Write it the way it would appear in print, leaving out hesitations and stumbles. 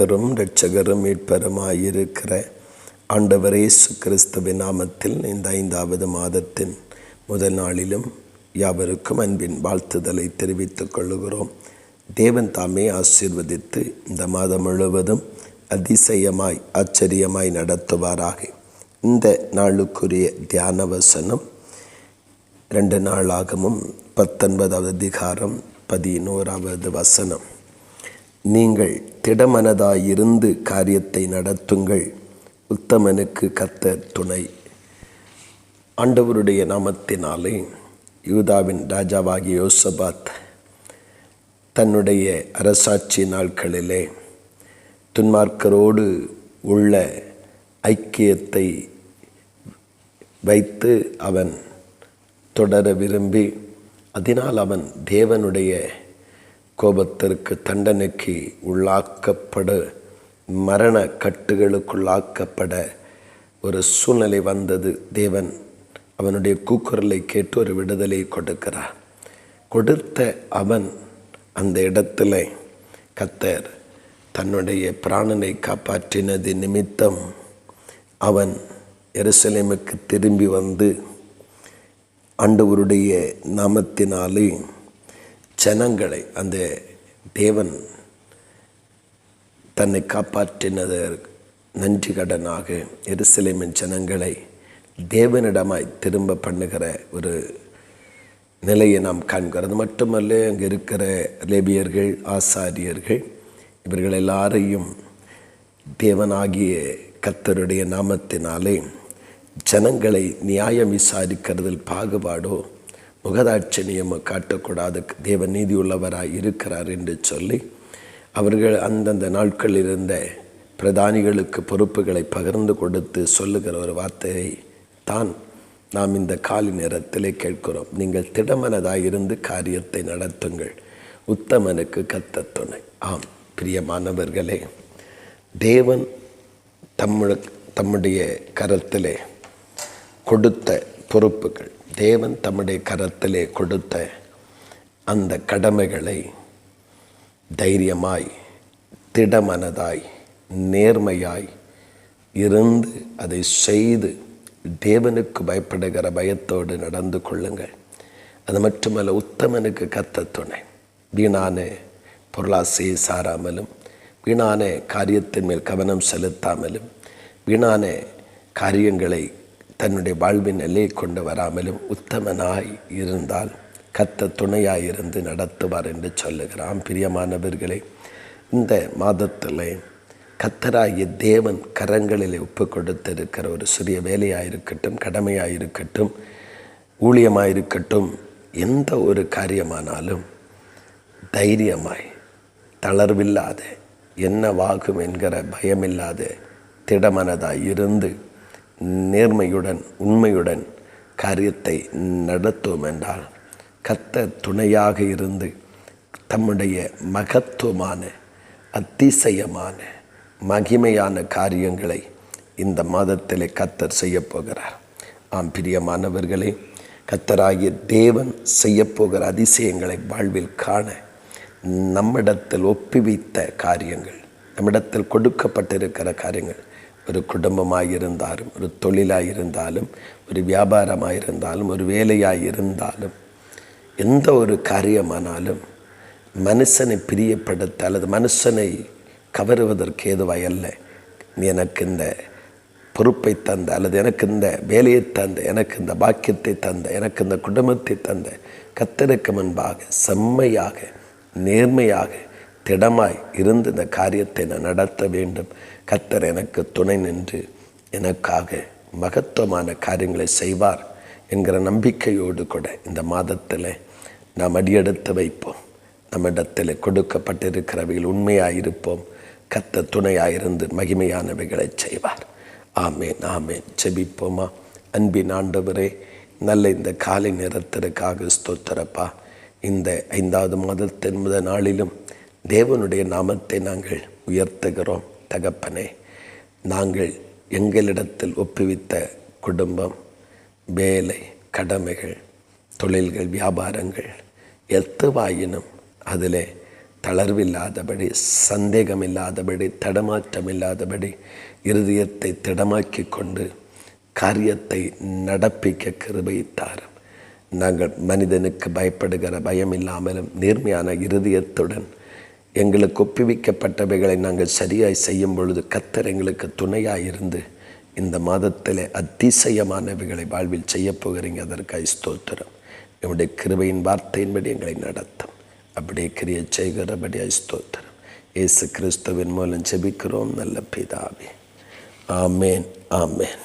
கர்த்தரும் இரட்சகரும் மீட்பருமாயிருக்கிற ஆண்டவர் இயேசு கிறிஸ்துவின் நாமத்தில் இந்த 5வது மாதத்தின் முதல் நாளிலும் யாவருக்கும் அன்பின் வாழ்த்துதலை தெரிவித்துக் கொள்கிறோம். தேவன் தாமே ஆசீர்வதித்து இந்த மாதம் முழுவதும் அதிசயமாய் ஆச்சரியமாய் நடத்துவாராக. இந்த நாளுக்குரிய தியான வசனம் 2 நாளாகமும் 19வது அதிகாரம் 11வது வசனம். நீங்கள் திடமனதாயிருந்து காரியத்தை நடத்துங்கள், உத்தமனுக்கு கர்த்தர் துணை. ஆண்டவருடைய நாமத்தினாலே யூதாவின் ராஜாவாகிய யோசபாத் தன்னுடைய அரசாட்சி நாட்களிலே துன்மார்க்கரோடு உள்ள ஐக்கியத்தை வைத்து அவன் தொடர விரும்பி, அதனால் அவன் தேவனுடைய கோபத்திற்கு தண்டனைக்கு உள்ளாக்கப்பட, மரண கட்டுகளுக்குள்ளாக்கப்பட ஒரு சூழ்நிலை வந்தது. தேவன் அவனுடைய கூக்குரலை கேட்டு ஒரு விடுதலை கொடுக்கிறார். கொடுத்த அவன் அந்த இடத்துல கர்த்தர் தன்னுடைய பிராணனை காப்பாற்றினது நிமித்தம் அவன் எருசலேமுக்கு திரும்பி வந்து ஆண்டவருடைய நாமத்தினாலே ஜனங்களை, அந்த தேவன் தன்னை காப்பாற்றினது நன்றி கடனாக எருசலேமின் ஜனங்களை தேவனிடமாய் திரும்ப பண்ணுகிற ஒரு நிலையை நாம் காண்கிறோம். அது மட்டுமல்ல, அங்கே இருக்கிற லேபியர்கள், ஆசாரியர்கள், இவர்கள் எல்லாரையும் தேவனாகிய கர்த்தருடைய நாமத்தினாலே ஜனங்களை நியாயம் விசாரிக்கிறதில் பாகுபாடோ முகதாட்சணியமோ காட்டக்கூடாது, தேவன் நீதியுள்ளவராய் இருக்கிறார் என்று சொல்லி அவர்கள் அந்தந்த நாட்களில் இருந்த பிரதானிகளுக்கு பொறுப்புகளை பகிர்ந்து கொடுத்து சொல்லுகிற ஒரு வார்த்தையை தான் நாம் இந்த காலை நேரத்திலே கேட்கிறோம். நீங்கள் திடமனதாயிருந்து காரியத்தை நடத்துங்கள், உத்தமனுக்கு கர்த்தர் துணை. ஆம் பிரியமானவர்களே, தேவன் தம்முடைய கரத்திலே கொடுத்த பொறுப்புகள், தேவன் தம்முடைய கரத்திலே கொடுத்த அந்த கடமைகளை தைரியமாய், திடமனதாய், நேர்மையாய் இருந்து அதை செய்து தேவனுக்கு பயப்படுகிற பயத்தோடு நடந்து கொள்ளுங்கள். அது மட்டுமல்ல, உத்தமனுக்கு கர்த்தர் துணை. வீணான பொருளாசையை சாராமலும், வீணான காரியத்தின் மேல் கவனம் செலுத்தாமலும், வீணான காரியங்களை தன்னுடைய வாழ்வின் எல்லையை கொண்டு வராமலும் உத்தமனாய் இருந்தால் கர்த்தர் துணையாயிருந்து நடத்துவார் என்று சொல்லுகிறான். பிரியமானவர்களே, இந்த மாதத்தில் கர்த்தராகிய தேவன் கரங்களில் ஒப்பு கொடுத்திருக்கிற ஒரு சிறிய வேலையாயிருக்கட்டும், கடமையாயிருக்கட்டும், ஊழியமாயிருக்கட்டும், எந்த ஒரு காரியமானாலும் தைரியமாய், தளர்வில்லாத, என்னவாகும் என்கிற பயமில்லாத, திடமனதாய் இருந்து நேர்மையுடன், உண்மையுடன் காரியத்தை நடத்துவோம் என்றால் கர்த்தர் துணையாக இருந்து தம்முடைய மகத்துவமான, அதிசயமான, மகிமையான காரியங்களை இந்த மாதத்திலே கர்த்தர் செய்ய போகிறார். ஆம் பிரியமானவர்களே, கர்த்தராகிய தேவன் செய்யப்போகிற அதிசயங்களை வாழ்வில் காண நம்மிடத்தில் ஒப்புவித்த காரியங்கள், நம்மிடத்தில் கொடுக்கப்பட்டிருக்கிற காரியங்கள், ஒரு குடும்பமாயிருந்தாலும், ஒரு தொழிலாயிருந்தாலும், ஒரு வியாபாரமாயிருந்தாலும், ஒரு வேலையாயிருந்தாலும், எந்த ஒரு காரியமானாலும் மனுஷனை பிரியப்படுத்த அல்லது மனுஷனை கவருவதற்கு ஏதுவாய் அல்ல. எனக்கு இந்த பொறுப்பை தந்த, அல்லது எனக்கு இந்த வேலையை தந்த, எனக்கு இந்த பாக்கியத்தை தந்த, எனக்கு இந்த குடும்பத்தை தந்த கர்த்தருக்கு முன்பாக செம்மையாக, நேர்மையாக, திடமாய் இருந்து இந்த காரியத்தை நான் நடத்த வேண்டும். கர்த்தர் எனக்கு துணை நின்று எனக்காக மகத்துவமான காரியங்களை செய்வார் என்கிற நம்பிக்கையோடு கூட இந்த மாதத்தில் நாம் அடியெடுத்து வைப்போம். நம்மிடத்தில் கொடுக்கப்பட்டிருக்கிறவைகள் உண்மையாயிருப்போம். கர்த்தர் துணையாயிருந்து மகிமையானவைகளை செய்வார். ஆமேன், ஆமேன். ஜெபிப்போமா. அன்பின் ஆண்டவரே, நல்ல இந்த காலை நேரத்திற்காக ஸ்தோத்திரப்பா. இந்த 5வது மாதத்தின் முதல் நாளிலும் தேவனுடைய நாமத்தை நாங்கள் உயர்த்துகிறோம். தகப்பனே, நாங்கள் எங்களிடத்தில் ஒப்புவித்த குடும்பம், வேலை, கடமைகள், தொழில்கள், வியாபாரங்கள் எத்துவாயினும் அதில் தளர்வில்லாதபடி, சந்தேகமில்லாதபடி, தடமாற்றமில்லாதபடி இருதயத்தை திடமாக்கி கொண்டு காரியத்தை நடப்பிக்க கிருபை தாரும். நாங்கள் மனிதனுக்கு பயப்படுகிற பயம் இல்லாமலும் நேர்மையான இருதயத்துடன் எங்களுக்கு ஒப்புவிக்கப்பட்டவைகளை நாங்கள் சரியாய் செய்யும் பொழுது கர்த்தர் எங்களுக்கு துணையாக இருந்து இந்த மாதத்தில் அதிசயமானவைகளை வாழ்வில் செய்ய போகிறீங்க. அதற்காக ஸ்தோத்திரம். என்னுடைய கிருபையின் வார்த்தையின்படி எங்களை நடத்தும். அப்படியே கிரியை செய்கிறபடியாய் ஸ்தோத்திரம். இயேசு கிறிஸ்துவின் மூலம் ஜெபிக்கிறோம் நல்ல பிதாவே. ஆமேன், ஆமேன்.